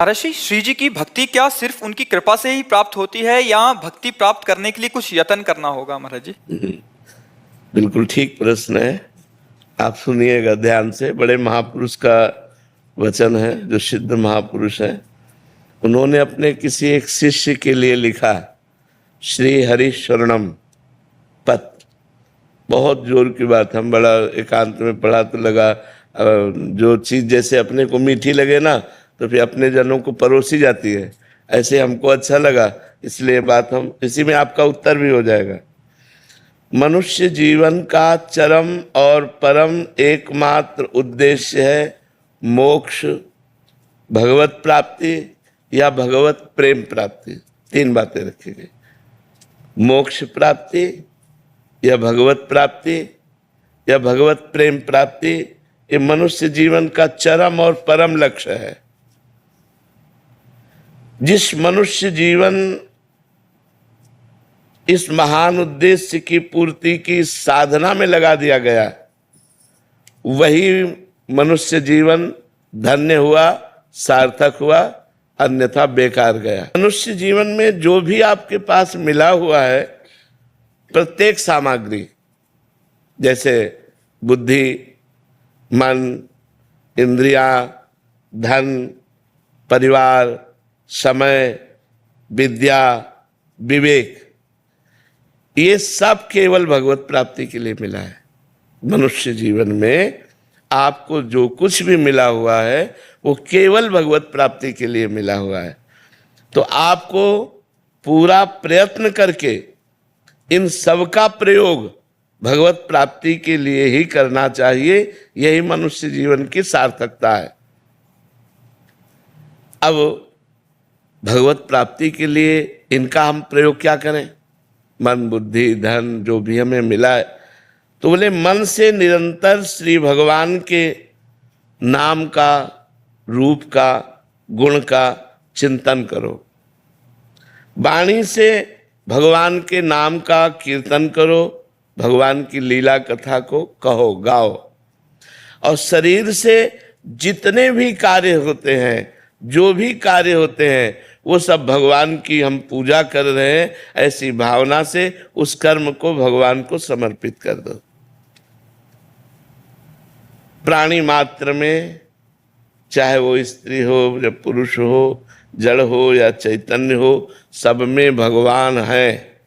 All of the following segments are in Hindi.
महर्षि श्री जी की भक्ति क्या सिर्फ उनकी कृपा से ही प्राप्त होती है या भक्ति प्राप्त करने के लिए कुछ यत्न करना होगा महाराज जी? बिल्कुल ठीक प्रश्न है। आप सुनिएगा ध्यान से। बड़े महापुरुष का वचन है, जो सिद्ध महापुरुष है। उन्होंने अपने किसी एक शिष्य के लिए लिखा, श्री हरि शरणम पत्र। बहुत जोर की बात। हम बड़ा एकांत में पढ़ा तो लगा जो चीज जैसे अपने को मीठी लगे ना, तो फिर अपने जनों को परोसी जाती है। ऐसे हमको अच्छा लगा, इसलिए बात हम इसी में आपका उत्तर भी हो जाएगा। मनुष्य जीवन का चरम और परम एकमात्र उद्देश्य है मोक्ष, भगवत प्राप्ति या भगवत प्रेम प्राप्ति। तीन बातें रखी गई, मोक्ष प्राप्ति या भगवत प्राप्ति या भगवत प्रेम प्राप्ति। ये मनुष्य जीवन का चरम और परम लक्ष्य है। जिस मनुष्य जीवन इस महान उद्देश्य की पूर्ति की साधना में लगा दिया गया, वही मनुष्य जीवन धन्य हुआ, सार्थक हुआ, अन्यथा बेकार गया। मनुष्य जीवन में जो भी आपके पास मिला हुआ है, प्रत्येक सामग्री जैसे बुद्धि, मन, इंद्रियां, धन, परिवार, समय, विद्या, विवेक, ये सब केवल भगवत प्राप्ति के लिए मिला है। मनुष्य जीवन में आपको जो कुछ भी मिला हुआ है वो केवल भगवत प्राप्ति के लिए मिला हुआ है। तो आपको पूरा प्रयत्न करके इन सब का प्रयोग भगवत प्राप्ति के लिए ही करना चाहिए। यही मनुष्य जीवन की सार्थकता है। अब भगवत प्राप्ति के लिए इनका हम प्रयोग क्या करें? मन, बुद्धि, धन जो भी हमें मिला है, तो बोले मन से निरंतर श्री भगवान के नाम का, रूप का, गुण का चिंतन करो। वाणी से भगवान के नाम का कीर्तन करो, भगवान की लीला कथा को कहो, गाओ। और शरीर से जितने भी कार्य होते हैं, जो भी कार्य होते हैं, वो सब भगवान की हम पूजा कर रहे हैं, ऐसी भावना से उस कर्म को भगवान को समर्पित कर दो। प्राणी मात्र में, चाहे वो स्त्री हो या पुरुष हो, जड़ हो या चैतन्य हो, सब में भगवान है।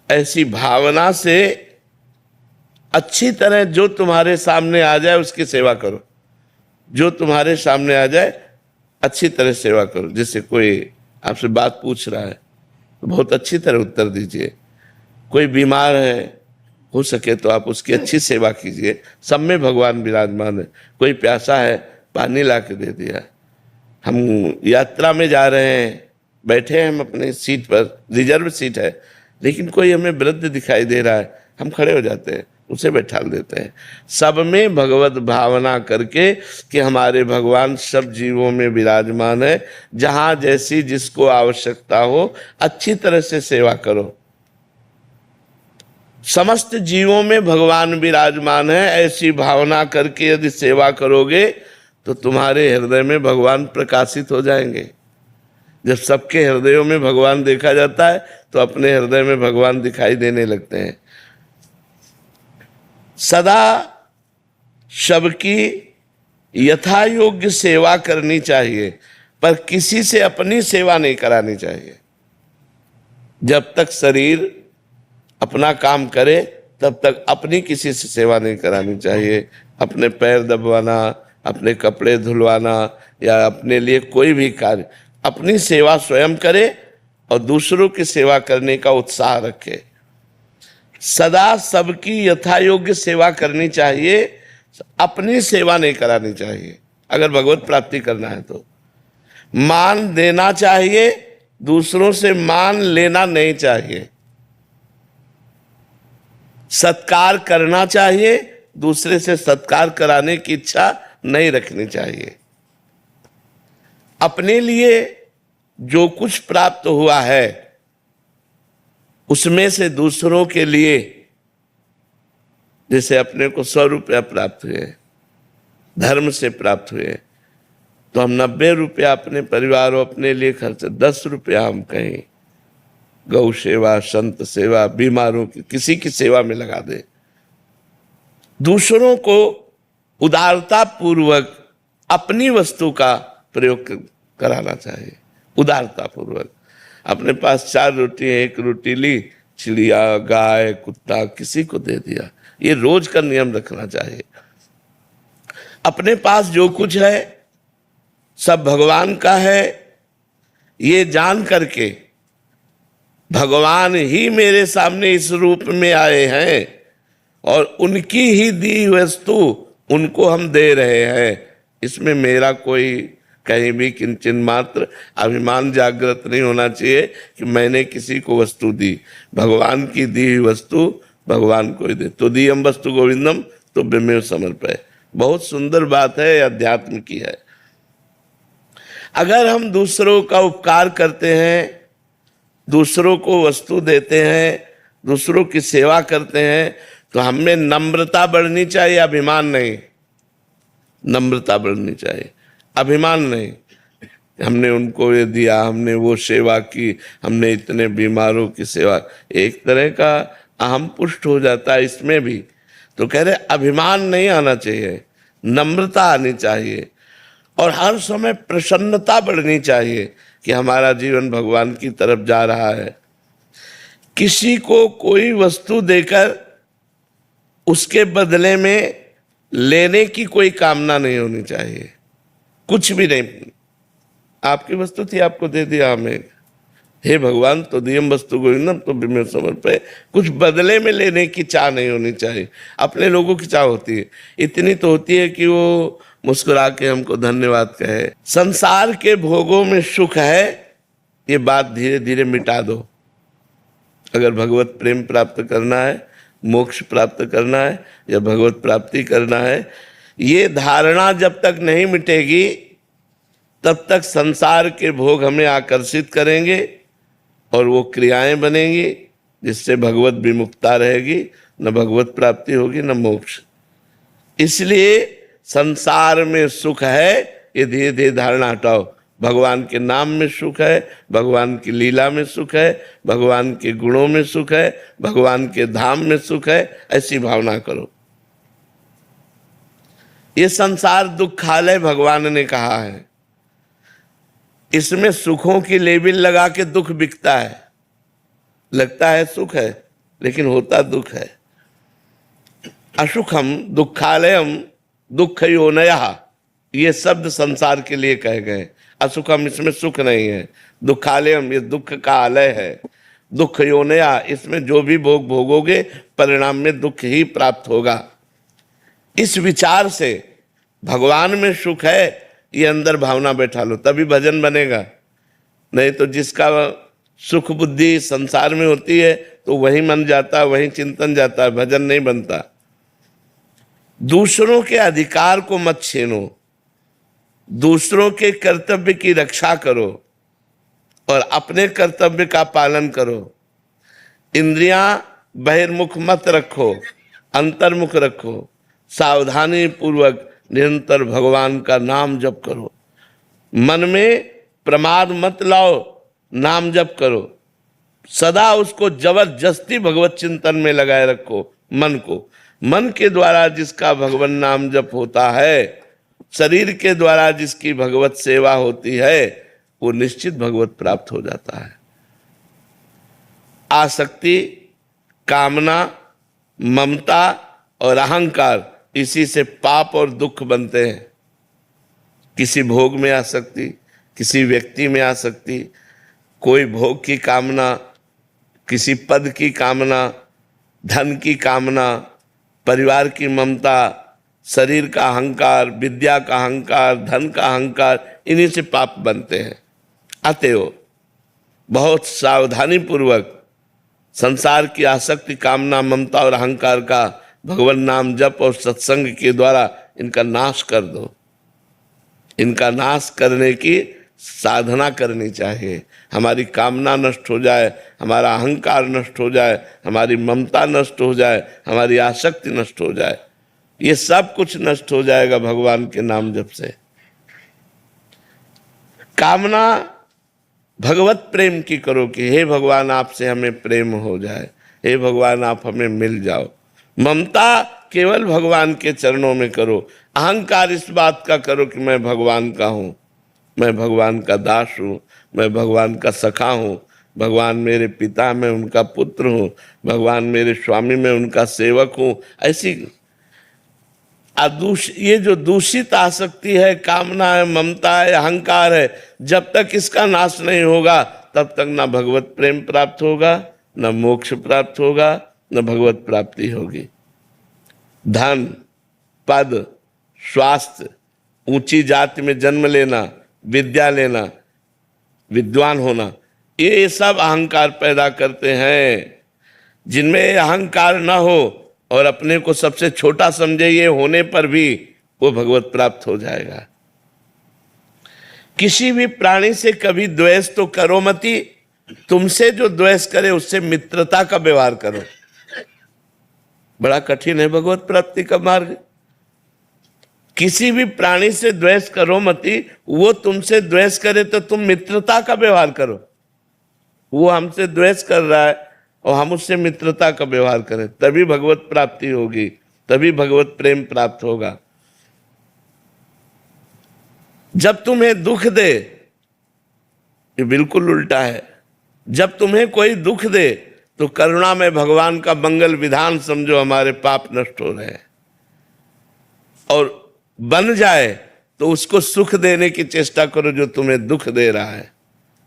ऐसी भावना से अच्छी तरह जो तुम्हारे सामने आ जाए उसकी सेवा करो। जो तुम्हारे सामने आ जाए अच्छी तरह सेवा करो। जैसे कोई आपसे बात पूछ रहा है तो बहुत अच्छी तरह उत्तर दीजिए। कोई बीमार है, हो सके तो आप उसकी अच्छी सेवा कीजिए। सब में भगवान विराजमान है। कोई प्यासा है, पानी ला के दे दिया। हम यात्रा में जा रहे हैं, बैठे हैं हम अपने सीट पर, रिजर्व सीट है, लेकिन कोई हमें वृद्ध दिखाई दे रहा है, हम खड़े हो जाते हैं, उसे बैठा देते हैं। सब में भगवत भावना करके कि हमारे भगवान सब जीवों में विराजमान है। जहाँ जैसी जिसको आवश्यकता हो अच्छी तरह से सेवा करो। समस्त जीवों में भगवान विराजमान है, ऐसी भावना करके यदि सेवा करोगे तो तुम्हारे हृदय में भगवान प्रकाशित हो जाएंगे। जब सबके हृदयों में भगवान देखा जाता है तो अपने हृदय में भगवान दिखाई देने लगते हैं। सदा सबकी यथा योग्य सेवा करनी चाहिए, पर किसी से अपनी सेवा नहीं करानी चाहिए। जब तक शरीर अपना काम करे तब तक अपनी किसी से सेवा नहीं करानी चाहिए। अपने पैर दबवाना, अपने कपड़े धुलवाना या अपने लिए कोई भी कार्य, अपनी सेवा स्वयं करे और दूसरों की सेवा करने का उत्साह रखे। सदा सबकी यथा योग्य सेवा करनी चाहिए, अपनी सेवा नहीं करानी चाहिए। अगर भगवत प्राप्ति करना है तो मान देना चाहिए, दूसरों से मान लेना नहीं चाहिए। सत्कार करना चाहिए, दूसरे से सत्कार कराने की इच्छा नहीं रखनी चाहिए। अपने लिए जो कुछ प्राप्त हुआ है उसमें से दूसरों के लिए, जैसे अपने को 100 रुपया प्राप्त हुए, धर्म से प्राप्त हुए, तो हम 90 रुपया अपने परिवार और अपने लिए खर्च, 10 रुपया हम कहें गौ सेवा, संत सेवा, बीमारों की किसी की सेवा में लगा दे। दूसरों को उदारता पूर्वक अपनी वस्तु का प्रयोग कराना चाहिए। उदारता पूर्वक अपने पास 4 रोटी है, 1 रोटी ली, चिड़िया, गाय, कुत्ता किसी को दे दिया। ये रोज का नियम रखना चाहिए। अपने पास जो कुछ है सब भगवान का है, ये जान करके भगवान ही मेरे सामने इस रूप में आए हैं और उनकी ही दी वस्तु उनको हम दे रहे हैं। इसमें मेरा कोई कहीं भी किंचन मात्र अभिमान जागृत नहीं होना चाहिए कि मैंने किसी को वस्तु दी। भगवान की दी हुई वस्तु भगवान को ही दे। तो दीयम वस्तु गोविंदम तो बिमेव समर्पय। बहुत सुंदर बात है, अध्यात्म की है। अगर हम दूसरों का उपकार करते हैं, दूसरों को वस्तु देते हैं, दूसरों की सेवा करते हैं, तो हमें नम्रता बढ़नी चाहिए, अभिमान नहीं। नम्रता बढ़नी चाहिए, अभिमान नहीं। हमने उनको ये दिया, हमने वो सेवा की, हमने इतने बीमारों की सेवा, एक तरह का अहम पुष्ट हो जाता है इसमें भी। तो कह रहे अभिमान नहीं आना चाहिए, नम्रता आनी चाहिए और हर समय प्रसन्नता बढ़नी चाहिए कि हमारा जीवन भगवान की तरफ जा रहा है। किसी को कोई वस्तु देकर उसके बदले में लेने की कोई कामना नहीं होनी चाहिए, कुछ भी नहीं। आपकी वस्तु थी, आपको दे दिया हमें, हे भगवान तो दियम वस्तु गोविंदम तो बिमेव समर्पय। कुछ बदले में लेने की चाह नहीं होनी चाहिए। अपने लोगों की चाह होती है, इतनी तो होती है कि वो मुस्कुरा के हमको धन्यवाद कहे। संसार के भोगों में सुख है, ये बात धीरे धीरे मिटा दो। अगर भगवत प्रेम प्राप्त करना है, मोक्ष प्राप्त करना है या भगवत प्राप्ति करना है, ये धारणा जब तक नहीं मिटेगी तब तक संसार के भोग हमें आकर्षित करेंगे और वो क्रियाएं बनेंगी जिससे भगवत विमुक्ता रहेगी, न भगवत प्राप्ति होगी न मोक्ष। इसलिए संसार में सुख है, ये धीरे धीरे धारणा हटाओ। भगवान के नाम में सुख है, भगवान की लीला में सुख है, भगवान के गुणों में सुख है, भगवान के धाम में सुख है, ऐसी भावना करो। ये संसार दुखालय भगवान ने कहा है। इसमें सुखों की लेबिल लगा के दुख बिकता है, लगता है सुख है लेकिन होता दुख है। असुखम दुखालयम दुखयोनयः, ये शब्द संसार के लिए कहे गए। असुखम, इसमें सुख नहीं है। दुखालयम, ये दुख का आलय है। दुखयोनया, इसमें जो भी भोग भोगोगे परिणाम में दुख ही प्राप्त होगा। इस विचार से भगवान में सुख है, ये अंदर भावना बैठा लो, तभी भजन बनेगा। नहीं तो जिसका सुख बुद्धि संसार में होती है तो वहीं मन जाता है, वहीं चिंतन जाता है, भजन नहीं बनता। दूसरों के अधिकार को मत छीनो, दूसरों के कर्तव्य की रक्षा करो और अपने कर्तव्य का पालन करो। इंद्रियां बहिर्मुख मत रखो, अंतर्मुख रखो। सावधानी पूर्वक निरंतर भगवान का नाम जप करो। मन में प्रमाद मत लाओ, नाम जप करो। सदा उसको जबरदस्ती भगवत चिंतन में लगाए रखो मन को। मन के द्वारा जिसका भगवान नाम जप होता है, शरीर के द्वारा जिसकी भगवत सेवा होती है, वो निश्चित भगवत प्राप्त हो जाता है। आसक्ति, कामना, ममता और अहंकार, इसी से पाप और दुख बनते हैं। किसी भोग में आसक्ति, किसी व्यक्ति में आसक्ति, कोई भोग की कामना, किसी पद की कामना, धन की कामना, परिवार की ममता, शरीर का अहंकार, विद्या का अहंकार, धन का अहंकार, इन्हीं से पाप बनते हैं। अतएव बहुत सावधानी पूर्वक संसार की आसक्ति, कामना, ममता और अहंकार का भगवान नाम जप और सत्संग के द्वारा इनका नाश कर दो। इनका नाश करने की साधना करनी चाहिए। हमारी कामना नष्ट हो जाए, हमारा अहंकार नष्ट हो जाए, हमारी ममता नष्ट हो जाए, हमारी आसक्ति नष्ट हो जाए, ये सब कुछ नष्ट हो जाएगा भगवान के नाम जप से। कामना भगवत प्रेम की करो कि हे भगवान आपसे हमें प्रेम हो जाए, हे भगवान आप हमें मिल जाओ। ममता केवल भगवान के चरणों में करो। अहंकार इस बात का करो कि मैं भगवान का हूँ, मैं भगवान का दास हूँ, मैं भगवान का सखा हूँ, भगवान मेरे पिता, मैं उनका पुत्र हूँ, भगवान मेरे स्वामी, मैं उनका सेवक हूँ। ऐसी ये जो दूषित आसक्ति है, कामना है, ममता है, अहंकार है, जब तक इसका नाश नहीं होगा तब तक ना भगवत प्रेम प्राप्त होगा, न मोक्ष प्राप्त होगा, न भगवत प्राप्ति होगी। धन, पद, स्वास्थ्य, ऊंची जाति में जन्म लेना, विद्या लेना, विद्वान होना, ये सब अहंकार पैदा करते हैं। जिनमें अहंकार न हो और अपने को सबसे छोटा समझे, ये होने पर भी वो भगवत प्राप्त हो जाएगा। किसी भी प्राणी से कभी द्वेष तो करो मती, तुमसे जो द्वेष करे उससे मित्रता का व्यवहार करो। बड़ा कठिन है भगवत प्राप्ति का मार्ग। किसी भी प्राणी से द्वेष करो मती, वो तुमसे द्वेष करे तो तुम मित्रता का व्यवहार करो। वो हमसे द्वेष कर रहा है और हम उससे मित्रता का व्यवहार करें, तभी भगवत प्राप्ति होगी, तभी भगवत प्रेम प्राप्त होगा। जब तुम्हें दुख दे, ये बिल्कुल उल्टा है। जब तुम्हें कोई दुख दे तो करुणा में भगवान का मंगल विधान समझो, हमारे पाप नष्ट हो रहे हैं। और बन जाए तो उसको सुख देने की चेष्टा करो जो तुम्हें दुख दे रहा है।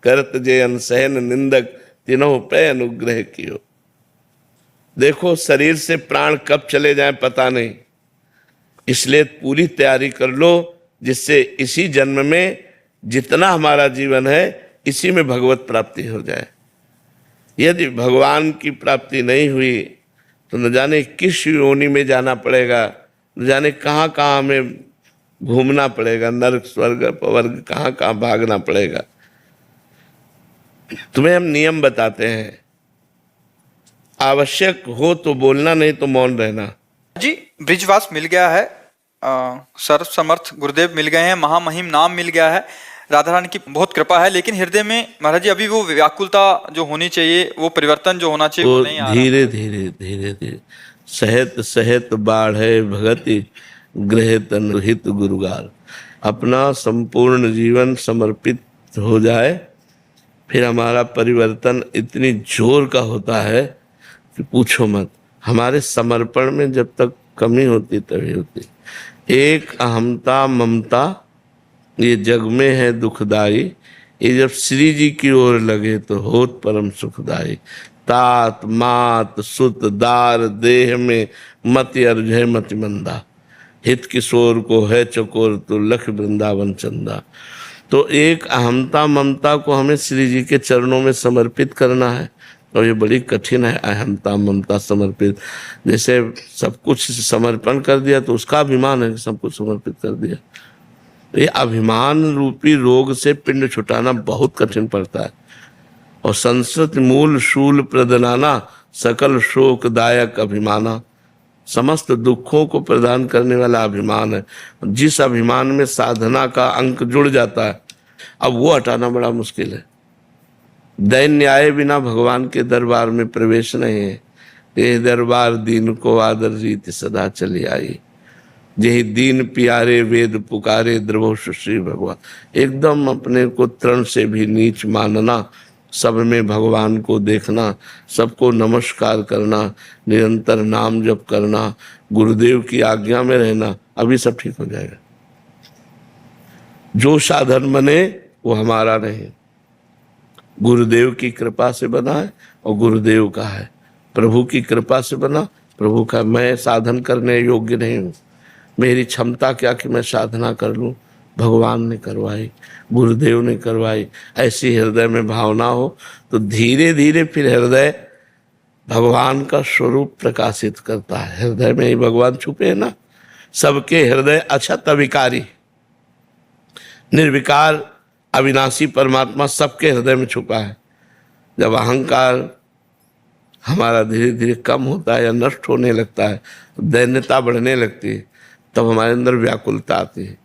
करत जे अनसहन निंदक तीनों पे अनुग्रह कियो। देखो शरीर से प्राण कब चले जाएं पता नहीं, इसलिए पूरी तैयारी कर लो जिससे इसी जन्म में जितना हमारा जीवन है इसी में भगवत प्राप्ति हो जाए। यदि भगवान की प्राप्ति नहीं हुई तो न जाने किस योनि में जाना पड़ेगा, न जाने कहाँ कहाँ हमें घूमना पड़ेगा, नरक स्वर्ग अपवर्ग कहाँ कहाँ भागना पड़ेगा। तुम्हें हम नियम बताते हैं, आवश्यक हो तो बोलना, नहीं तो मौन रहना। जी ब्रिजवास मिल गया है, सर्व समर्थ गुरुदेव मिल गए हैं, महामहिम नाम मिल गया है, राधा रानी की बहुत कृपा है। लेकिन हृदय में महाराज जी अभी वो व्याकुलता जो होनी चाहिए, वो परिवर्तन जो होना चाहिए, वो नहीं आ रहा। धीरे धीरे धीरे धीरे सहत सहत बाढ़े भगति गृह तन हित गुरुगार। अपना संपूर्ण जीवन समर्पित हो जाए, फिर हमारा परिवर्तन इतनी जोर का होता है कि पूछो मत। हमारे समर्पण में जब तक कमी होती तभी होती। एक अहमता ममता ये जग में है दुखदाई, ये जब श्री जी की ओर लगे तो होत परम सुखदाई। तात मात सुत दार देह में मति अर्जय मति मंदा, हित किशोर को है चकोर तो लख वृंदावन चंदा। तो एक अहमता ममता को हमें श्री जी के चरणों में समर्पित करना है, और ये बड़ी कठिन है अहमता ममता समर्पित। जैसे सब कुछ समर्पण कर दिया तो उसका अभिमान है कि सब कुछ समर्पित कर दिया। ये अभिमान रूपी रोग से पिंड छुटाना बहुत कठिन पड़ता है। और संस्कृत मूल शूल प्रदनाना सकल शोकदायक अभिमाना, समस्त दुखों को प्रदान करने वाला अभिमान है। जिस अभिमान में साधना का अंक जुड़ जाता है, अब वो हटाना बड़ा मुश्किल है। दैन्य आए बिना भगवान के दरबार में प्रवेश नहीं है। ये दरबार दीन को आदर रीति सदा चली आई, यही दीन प्यारे वेद पुकारे द्रवो श्री भगवान। एकदम अपने को तृण से भी नीच मानना, सब में भगवान को देखना, सबको नमस्कार करना, निरंतर नाम जप करना, गुरुदेव की आज्ञा में रहना, अभी सब ठीक हो जाएगा। जो साधन बने वो हमारा नहीं, गुरुदेव की कृपा से बना है और गुरुदेव का है। प्रभु की कृपा से बना, प्रभु का। मैं साधन करने योग्य नहीं हूँ, मेरी क्षमता क्या कि मैं साधना कर लूँ, भगवान ने करवाई, गुरुदेव ने करवाई। ऐसी हृदय में भावना हो तो धीरे धीरे फिर हृदय भगवान का स्वरूप प्रकाशित करता है। हृदय में ही भगवान छुपे हैं ना। सबके हृदय अछत अविकारी, निर्विकार अविनाशी परमात्मा सबके हृदय में छुपा है। जब अहंकार हमारा धीरे धीरे कम होता है या नष्ट होने लगता है, दैन्यता बढ़ने लगती है, तब हमारे अंदर व्याकुलता आती है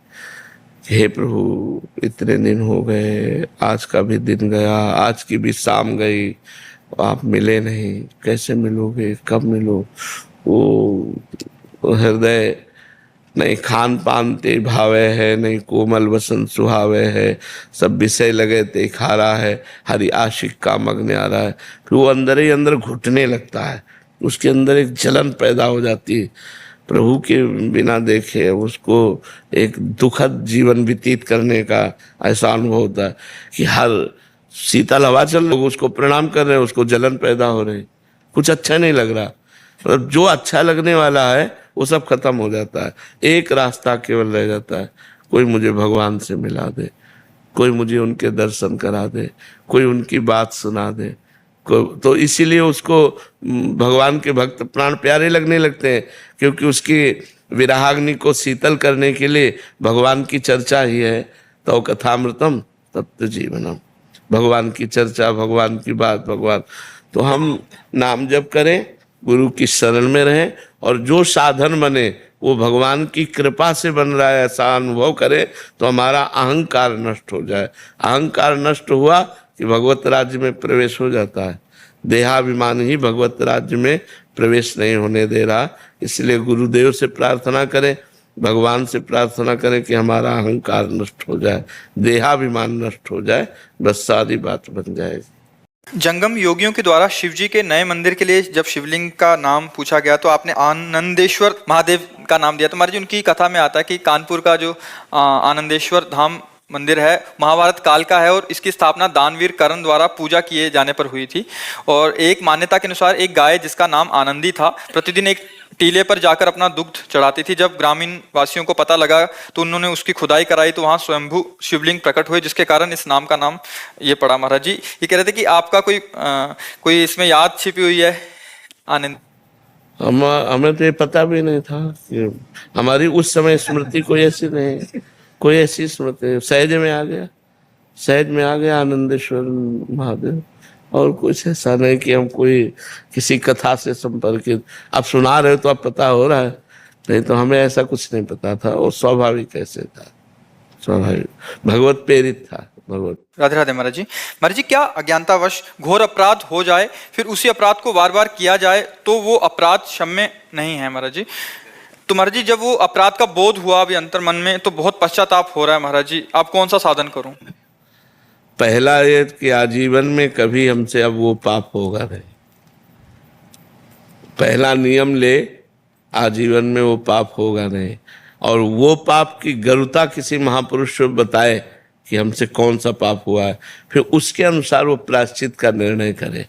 हे प्रभु, इतने दिन हो गए, आज का भी दिन गया, आज की भी शाम गई, आप मिले नहीं, कैसे मिलोगे, कब मिलो। वो हृदय नहीं खान पान ते भावे है, नहीं कोमल वसंत सुहावे है, सब विषय लगे ते खारा है, हरि आशिक का मग्न आ रहा है। फिर वो अंदर ही अंदर घुटने लगता है, उसके अंदर एक जलन पैदा हो जाती है। प्रभु के बिना देखे उसको एक दुखद जीवन व्यतीत करने का ऐसा अनुभव होता है कि हर शीतल हवा चल लोग उसको प्रणाम कर रहे हैं, उसको जलन पैदा हो रही, कुछ अच्छा नहीं लग रहा। मतलब जो अच्छा लगने वाला है वो सब खत्म हो जाता है। एक रास्ता केवल रह जाता है, कोई मुझे भगवान से मिला दे, कोई मुझे उनके दर्शन करा दे, कोई उनकी बात सुना दे। तो इसीलिए उसको भगवान के भक्त प्राण प्यारे लगने लगते हैं, क्योंकि उसकी विरहाग्नि को शीतल करने के लिए भगवान की चर्चा ही है। तो कथामृतम तप्त जीवनम, भगवान की चर्चा, भगवान की बात, भगवान। तो हम नाम जप करें, गुरु की शरण में रहें, और जो साधन बने वो भगवान की कृपा से बन रहा है ऐसा अनुभव करें, तो हमारा अहंकार नष्ट हो जाए। अहंकार नष्ट हुआ कि भगवत राज्य में प्रवेश हो जाता है। देहाभिमान ही भगवत राज्य में प्रवेश नहीं होने दे रहा। इसलिए गुरुदेव से प्रार्थना करें, भगवान से प्रार्थना करें कि हमारा अहंकार नष्ट हो जाए, देहाभिमान नष्ट हो जाए, बस सारी बात बन जाएगी। जंगम योगियों के द्वारा शिव जी के नए मंदिर के लिए जब शिवलिंग का नाम पूछा गया तो आपने आनंदेश्वर महादेव का नाम दिया। तो महाराज जी उनकी कथा में आता है कि कानपुर का जो आनंदेश्वर धाम मंदिर है महाभारत काल का है और इसकी स्थापना दानवीर कर्ण द्वारा पूजा किए जाने पर हुई थी। और एक मान्यता के अनुसार एक गाय जिसका नाम आनंदी था प्रतिदिन एक टीले पर जाकर अपना दुग्ध चढ़ाती थी। जब ग्रामीण वासियों को पता लगा तो उन्होंने उसकी खुदाई कराई तो वहाँ स्वयंभू शिवलिंग प्रकट हुए, जिसके कारण इस नाम का नाम ये पड़ा। महाराज जी ये कह रहे थे कि आपका कोई इसमें याद छिपी हुई है आनंद? हमें तो ये पता भी नहीं था कि हमारी उस समय स्मृति कोई ऐसी नहीं, कोई ऐसी स्मृति सहज में आ गया, सहज में आ गया आनंदेश्वर महादेव। और कुछ ऐसा नहीं कि हम कोई किसी कथा से संपर्कित। आप सुना रहे हो तो अब पता हो रहा है, नहीं तो हमें ऐसा कुछ नहीं पता था। और स्वाभाविक कैसे था, स्वाभाविक भगवत प्रेरित था, भगवत। राधे राधे महाराज जी। महाराज जी क्या अज्ञानतावश घोर अपराध हो जाए फिर उसी अपराध को बार बार किया जाए तो वो अपराध क्षम्य नहीं है महाराज जी? तो महाराज जी जब वो अपराध का बोध हुआ अभी अंतर मन में तो बहुत पश्चाताप हो रहा है महाराज जी, आप कौन सा साधन करूं? पहला ये कि आजीवन में कभी हमसे अब वो पाप होगा नहीं। पहला नियम ले, आजीवन में वो पाप होगा नहीं। और वो पाप की गरुता किसी महापुरुष को बताए कि हमसे कौन सा पाप हुआ है, फिर उसके अनुसार वो प्रायश्चित का निर्णय करे।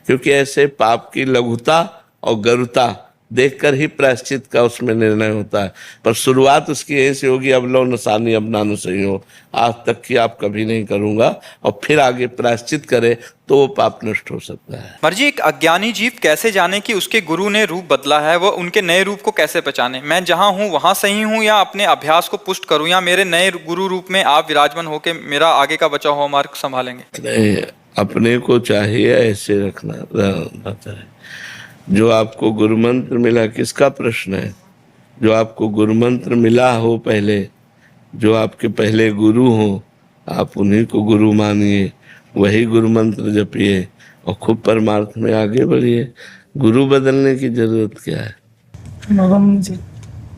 क्योंकि ऐसे पाप की लघुता और गरुता देखकर ही प्रायश्चित का उसमें निर्णय होता है। पर शुरुआत उसकी ऐसी होगी, अब लो नसानी अब नानु सही हो, आज तक की आप कभी नहीं करूंगा, और फिर आगे प्रायश्चित करे तो वो पाप नष्ट हो सकता है। महाराज जी एक अज्ञानी जीव कैसे जाने कि उसके गुरु ने रूप बदला है, वह उनके नए रूप को कैसे पहचाने? मैं जहां हूं वहां सही हूं या अपने अभ्यास को पुष्ट करूं, या मेरे नए गुरु रूप में आप विराजमान होकर मेरा आगे का बचा हुआ मार्ग संभालेंगे? नहीं, अपने को चाहिए ऐसे रखना चाहिए। जो आपको गुरु मंत्र मिला, किसका प्रश्न है? जो आपको गुरु मंत्र मिला हो पहले, जो आपके पहले गुरु हो, आप उन्हीं को गुरु मानिए, वही गुरु मंत्र जपिए और खूब परमार्थ में आगे बढ़िए। गुरु बदलने की जरूरत क्या है? बाबा मुझे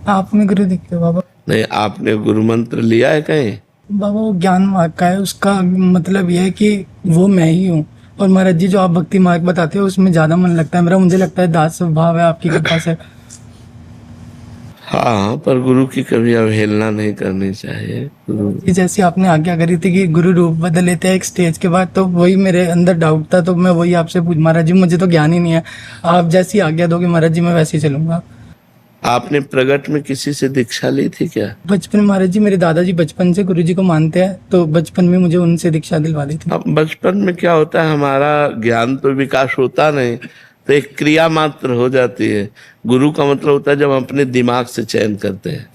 आप में गुरु दिखते हो बाबा। नहीं, आपने गुरु मंत्र लिया है कहीं? बाबा वो ज्ञान मार्ग का है, उसका मतलब यह है कि वो मैं ही हूँ। और महाराज जी जो आप भक्ति मार्ग बताते हो उसमें ज्यादा मन लगता है मेरा, मुझे लगता है दास स्वभाव है आपकी कृपा से। हाँ, पर गुरु की कभी अवहेलना नहीं करनी चाहिए। गुरु जैसे आपने आज्ञा करी थी कि गुरु रूप बदल लेते हैं एक स्टेज के बाद, तो वही मेरे अंदर डाउट था, तो मैं वही आपसे पूछ। महाराज जी मुझे तो ज्ञान ही नहीं है, आप जैसी आज्ञा दोगे महाराज जी मैं वैसे ही चलूंगा। आपने प्रगट में किसी से दीक्षा ली थी क्या? बचपन में महाराज जी मेरे दादाजी बचपन से गुरु जी को मानते हैं, तो बचपन में मुझे उनसे दीक्षा दिलवा दी थी। अब बचपन में क्या होता है, हमारा ज्ञान तो विकास होता नहीं, तो एक क्रिया मात्र हो जाती है। गुरु का मतलब होता है जब हम अपने दिमाग से चयन करते हैं।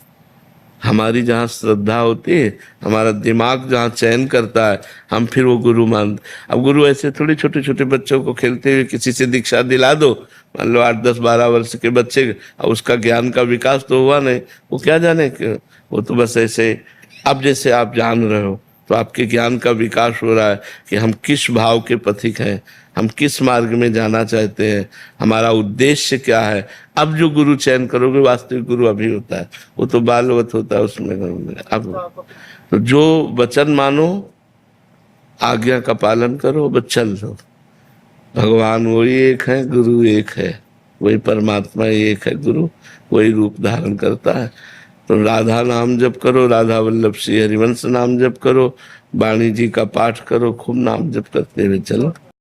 हमारी जहाँ श्रद्धा होती है, हमारा दिमाग जहाँ चयन करता है, हम फिर वो गुरु मानते। अब गुरु ऐसे थोड़ी छोटे छोटे बच्चों को खेलते हुए किसी से दीक्षा दिला दो, मान लो 8, 10, 12 वर्ष के बच्चे, उसका ज्ञान का विकास तो हुआ नहीं, वो क्या जाने कि वो तो बस ऐसे अब जैसे आप जान रहे हो तो आपके ज्ञान का विकास हो रहा है कि हम किस भाव के पथिक हैं, हम किस मार्ग में जाना चाहते हैं, हमारा उद्देश्य क्या है। अब जो गुरु चयन करोगे वास्तविक गुरु अभी होता है, वो तो बालवत होता है उसमें अब तो जो वचन मानो, आज्ञा का पालन करो, बस चल लो। भगवान वही एक है, गुरु एक है, वही परमात्मा एक है, गुरु वही रूप धारण करता है। तो राधा नाम जप करो, राधा वल्लभ श्री हरिवंश नाम जप करो, वाणी जी का पाठ करो, खूब नाम जप करते हुए चलो।